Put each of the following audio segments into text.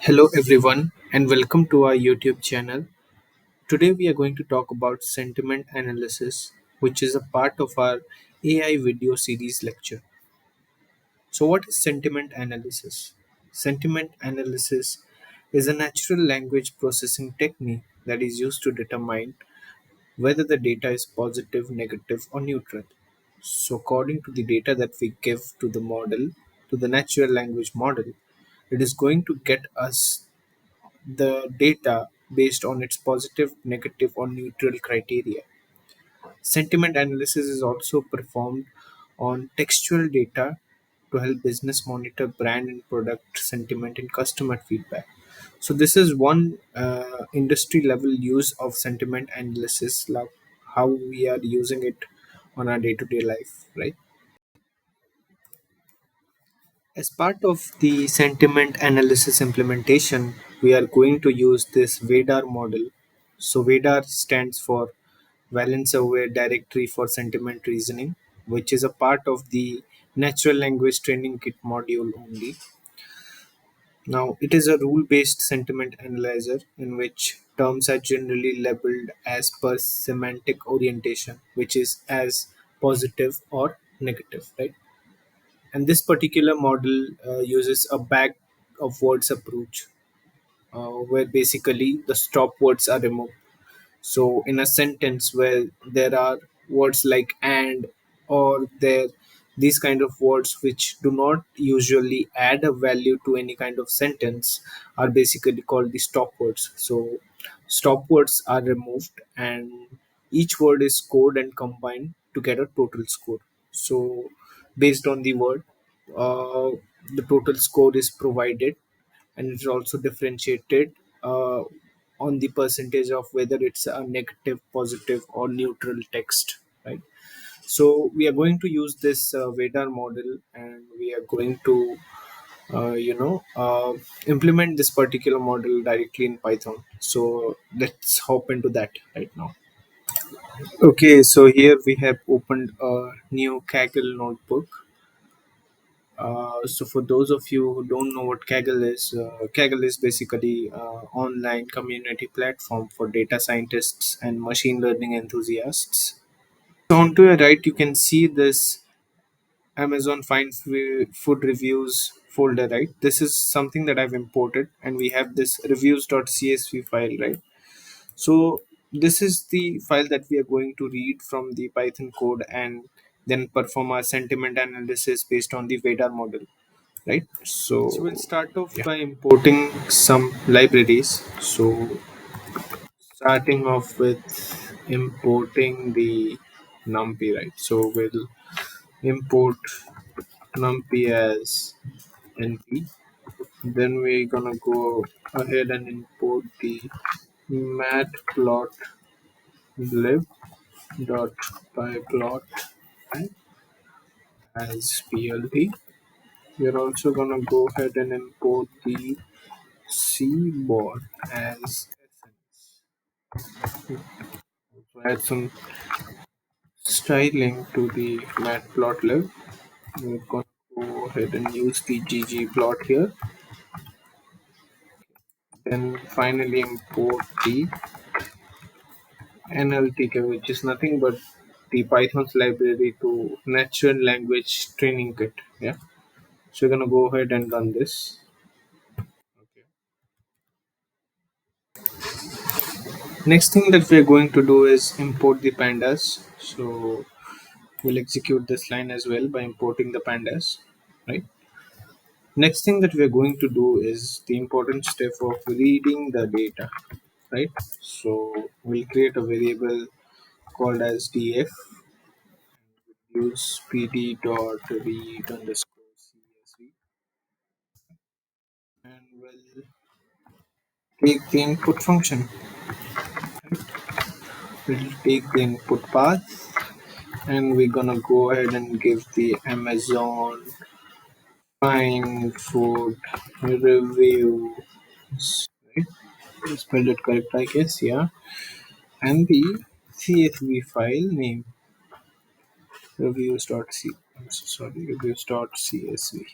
Hello, everyone, and welcome to our YouTube channel. Today, we are going to talk about sentiment analysis, which is a part of our AI video series lecture. So, what is sentiment analysis? Sentiment analysis is a natural language processing technique that is used to determine whether the data is positive, negative, or neutral. So, according to the data that we give to the model, to the natural language model, it is going to get us the data based on its positive, negative, or neutral criteria. Sentiment analysis is also performed on textual data to help business monitor brand and product sentiment and customer feedback. So, this is one industry level use of sentiment analysis, like how we are using it on our day to day life, right? As part of the sentiment analysis implementation, we are going to use this Vader model. So, Vader stands for Valence Aware Directory for Sentiment Reasoning, which is a part of the Natural Language Training Kit module only. Now, it is a rule based sentiment analyzer in which terms are generally labeled as per semantic orientation, which is as positive or negative, right? And this particular model uses a bag of words approach, where basically the stop words are removed. So in a sentence where there are words like and or there, these kind of words which do not usually add a value to any kind of sentence are basically called the stop words. So stop words are removed and each word is scored and combined to get a total score. So based on the word, uh, the total score is provided, and it's also differentiated uh, on the percentage of whether it's a negative, positive, or neutral text, right? So we are going to use this Vader model, and we are going to implement this particular model directly in Python. So let's hop into that right now. Okay, so here we have opened a new Kaggle notebook. So for those of you who don't know what Kaggle is basically online community platform for data scientists and machine learning enthusiasts. So on to your right, you can see this Amazon Food Reviews folder, right? This is something that I've imported, and we have this reviews.csv file, right? So this is the file that we are going to read from the Python code and then perform our sentiment analysis based on the Vader model, right? So we'll start off by importing some libraries. So starting off with importing the numpy, right? So we'll import numpy as np. Then we're gonna go ahead and import the matplotlib.pyplot as plt. We're also gonna go ahead and import the cbot as add some styling to the matplotlib. We're going to go ahead and use the ggplot here. Then finally import the NLTK, which is nothing but the Python's library to natural language training kit. Yeah. So we're gonna go ahead and run this. Okay. Next thing that we're going to do is import the pandas. So we'll execute this line as well by importing the pandas, right? Next thing that we're going to do is the important step of reading the data, right? So we'll create a variable called as df, use pd dot read underscore csv, and we'll take the input function. We'll take the input path, and we're gonna go ahead and give the Amazon find food review, right? Spelled it correct, I guess, yeah. And the CSV file name reviews.c. I'm so sorry, reviews.csv.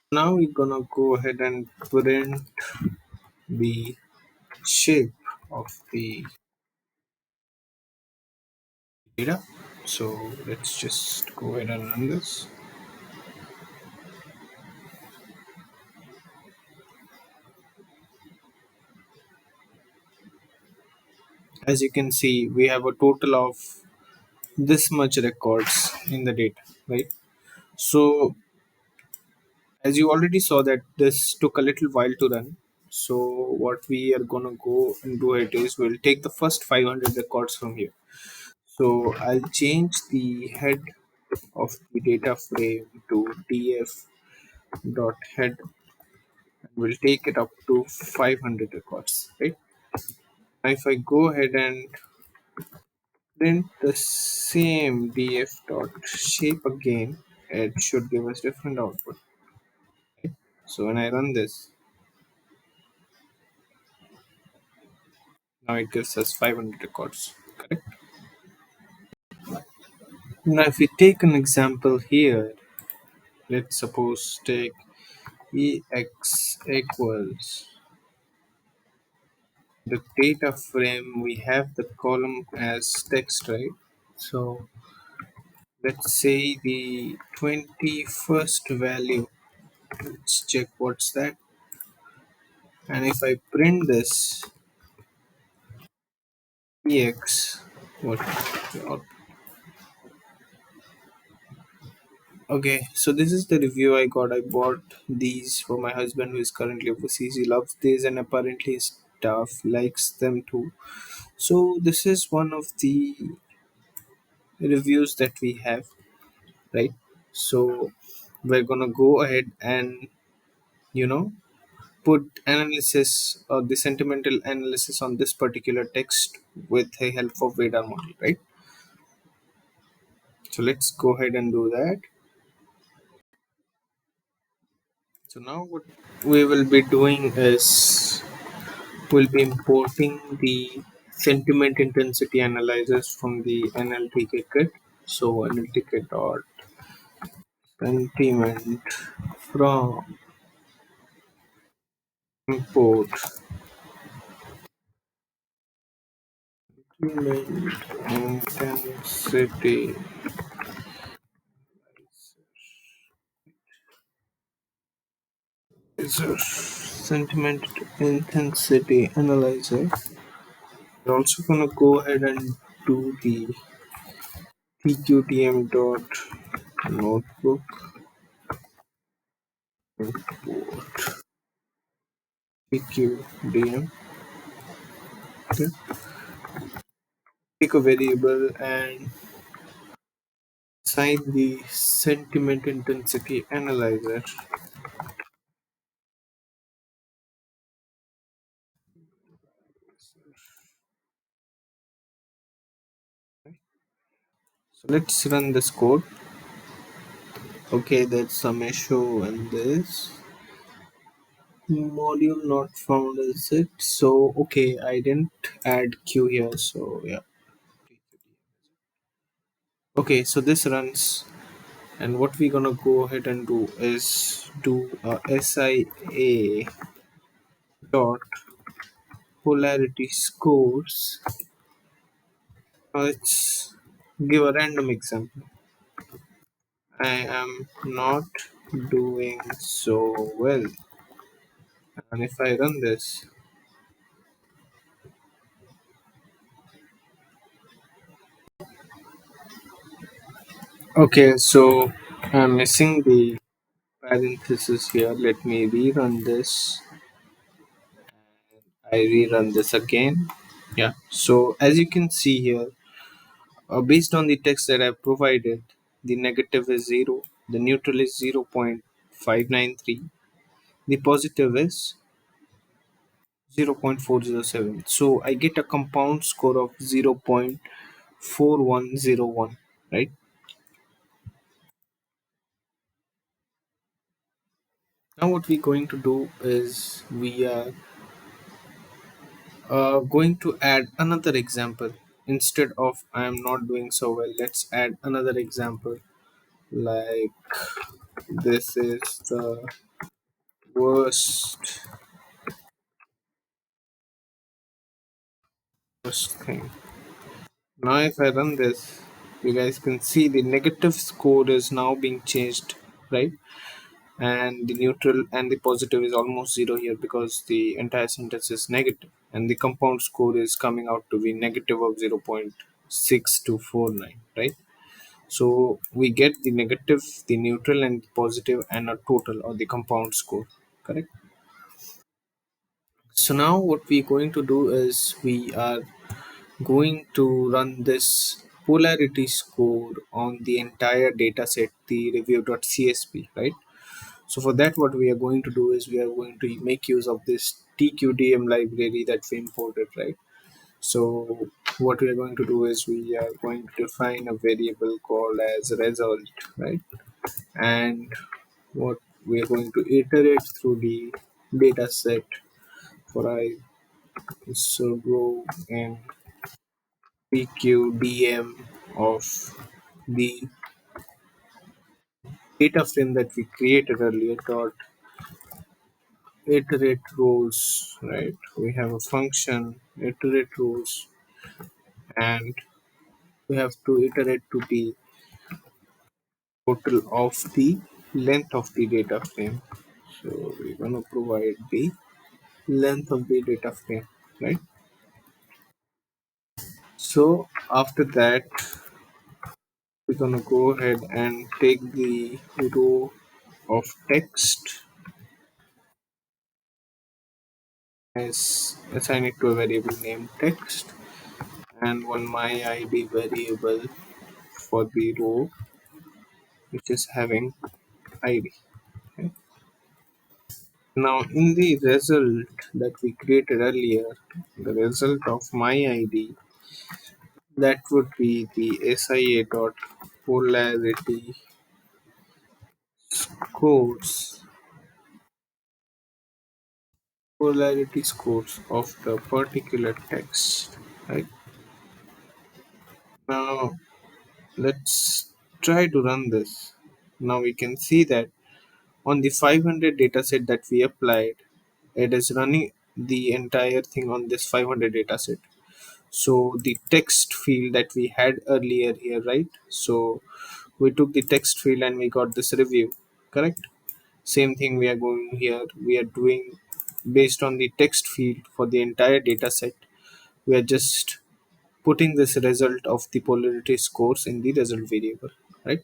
Now we're gonna go ahead and print the shape of the data. So let's just go ahead and run this. As you can see, we have a total of this much records in the data, right? So as you already saw that this took a little while to run. So what we are gonna go and do it is we'll take the first 500 records from here. So I'll change the head of the data frame to df dot head, and we'll take it up to 500 records, right? Now if I go ahead and print the same df dot shape again, it should give us different output. So when I run this, now it gives us 500 records, correct? Now if we take an example here, let's suppose take ex equals the data frame, we have the column as text, right? So let's say the 21st value, let's check what's that. And if I print this ex, what, okay, so this is the review I got. I bought these for my husband who is currently overseas. He loves these and apparently his staff likes them too. So this is one of the reviews that we have, right? So we're gonna go ahead and, you know, put analysis or the sentimental analysis on this particular text with the help of Vader model, right? So let's go ahead and do that. So now what we will be doing is we'll be importing the sentiment intensity analyzers from the NLTK kit. So NLTK dot sentiment from import sentiment intensity is a sentiment intensity analyzer. We're also gonna go ahead and do the tqtm dot notebook import tqdm. Okay. Take a variable and assign the sentiment intensity analyzer. So let's run this code. Okay, there's some issue in this module not found, is it? So okay, I didn't add q here, so yeah. Okay, so this runs, and what we're gonna go ahead and do is do a SIA dot polarity scores. Let's give a random example. I am not doing so well, and if I run this, okay, so I'm missing the parenthesis here. Let me rerun this. I rerun this again. Yeah, so as you can see here, based on the text that I've provided, the negative is 0, the neutral is 0.593, the positive is 0.407. So I get a compound score of 0.4101, right? Now what we're going to do is we are going to add another example. Instead of I am not doing so well, let's add another example like this is the worst worst thing. Now if I run this, you guys can see the negative score is now being changed, right? And the neutral and the positive is almost zero here because the entire sentence is negative, and the compound score is coming out to be negative of 0.6249, right? So we get the negative, the neutral, and the positive, and a total or the compound score, correct? So now what we're going to do is we are going to run this polarity score on the entire data set, the review.csv, right? So for that, what we are going to do is we are going to make use of this tqdm library that we imported, right? So what we are going to do is we are going to define a variable called as result, right? And what we are going to iterate through the data set for I so go in pqdm of the data frame that we created earlier dot iterate rows, right? We have a function iterate rows, and we have to iterate to the total of the length of the data frame. So we're going to provide the length of the data frame, right? So after that, we're going to go ahead and take the row of text as assign it to a variable named text, and one my id variable for the row which is having id. Okay. Now in the result that we created earlier, the result of my id, that would be the SIA dot polarity scores, polarity scores of the particular text, right? Now let's try to run this. Now we can see that on the 500 dataset that we applied, it is running the entire thing on this 500 dataset. So the text field that we had earlier here, right? So we took the text field and we got this review, correct? Same thing we are going here, we are doing based on the text field for the entire data set. We are just putting this result of the polarity scores in the result variable, right?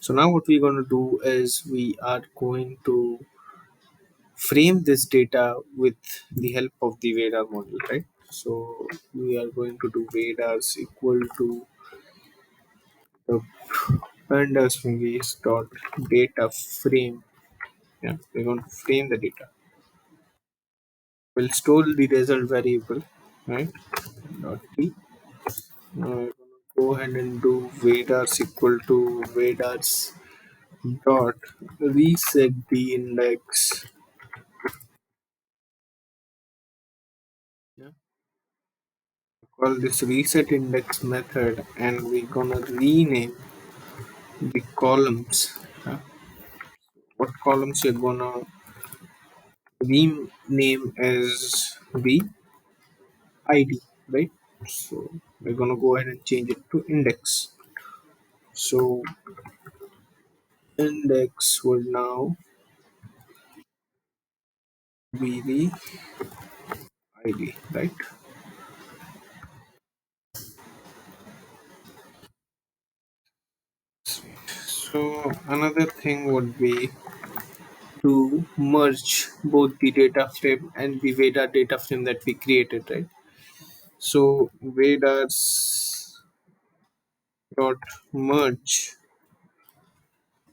So now what we're going to do is we are going to frame this data with the help of the Vader model, right? So we are going to do Vader's equal to the pandas dot data frame. Yeah, we're going to frame the data. We'll store the result variable, right? Dot t. Now we're going to go ahead and do Vader's equal to Vader's dot reset the index. Yeah. Call this reset index method, and we're gonna rename the columns. What columns you're gonna rename as the ID, right? So we're gonna go ahead and change it to index. So index will now be the ID, right? So another thing would be to merge both the data frame and the Veda data frame that we created, right? So Veda's dot merge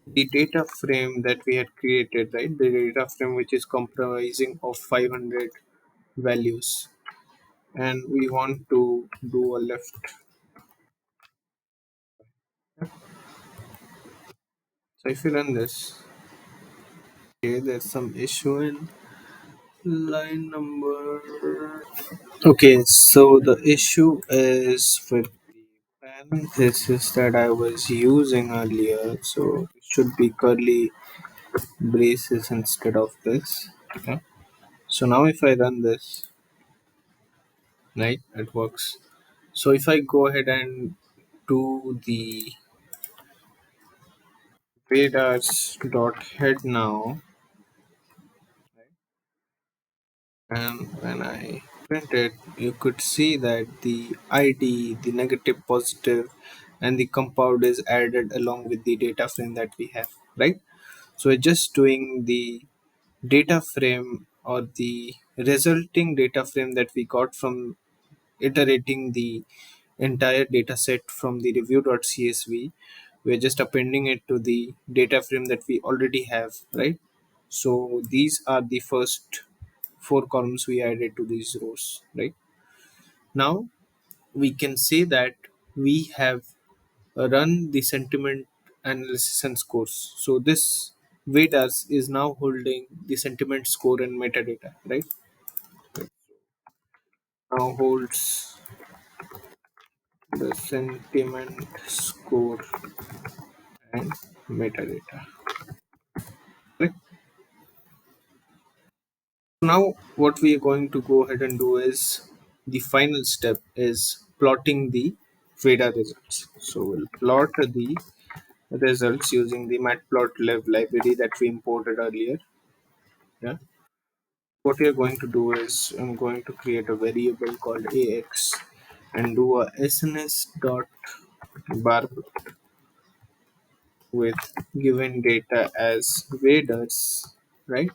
the data frame that we had created, right? The data frame which is comprising of 500 values, and we want to do a left. So if you run this, okay, there's some issue in line number. Okay, so the issue is with the parenthesis that I was using earlier. So it should be curly braces instead of this. Okay. So now if I run this, right, it works. So if I go ahead and do the radars dot head now, and when I print it, you could see that the ID, the negative, positive, and the compound is added along with the data frame that we have, right? So we're just doing the data frame or the resulting data frame that we got from iterating the entire data set from the review.csv. We're just appending it to the data frame that we already have, right? So these are the first four columns we added to these rows, right? Now we can say that we have run the sentiment analysis and scores. So this Vedas is now holding the sentiment score and metadata, right? Now holds the sentiment score and metadata. Right? Now what we are going to go ahead and do is the final step is plotting the Veda results. So we'll plot the results using the matplotlib library that we imported earlier. Yeah. What we are going to do is I'm going to create a variable called ax and do a sns dot bar with given data as Vaders, right?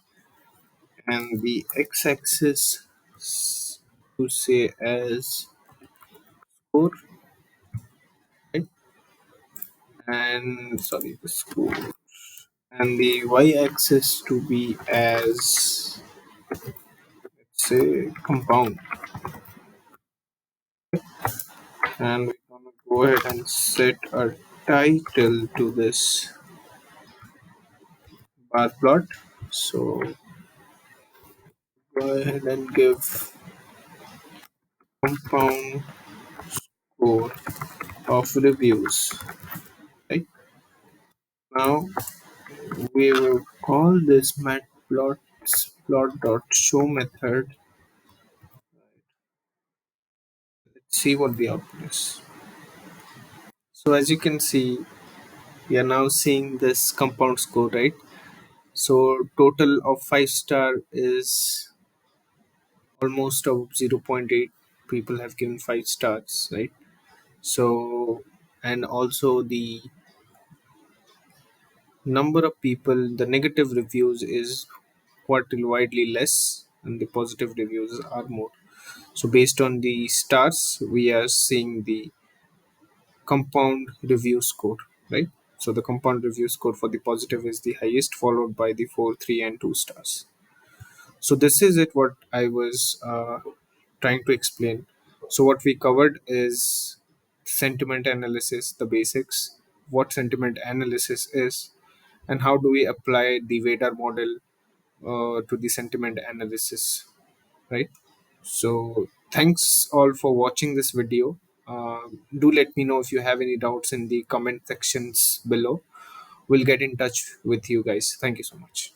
And the x-axis to say as score, right? And sorry, the score, and the y-axis to be as, say, compound. And we're gonna go ahead and set a title to this bar plot. So go ahead and give compound score of reviews, right? Now we will call this matplots plot.show method. Let's see what the output is. So as you can see, we are now seeing this compound score, right? So total of 5 star is almost of zero point 0.8 people have given 5 stars, right? So and also the number of people, the negative reviews is quite widely less and the positive reviews are more. So based on the stars, we are seeing the compound review score, right? So the compound review score for the positive is the highest, followed by the 4, 3, and 2 stars. So this is it. What I was trying to explain. So what we covered is sentiment analysis, the basics, what sentiment analysis is, and how do we apply the Vader model to the sentiment analysis, right? So thanks all for watching this video. Do let me know if you have any doubts in the comment sections below. We'll get in touch with you guys. Thank you so much.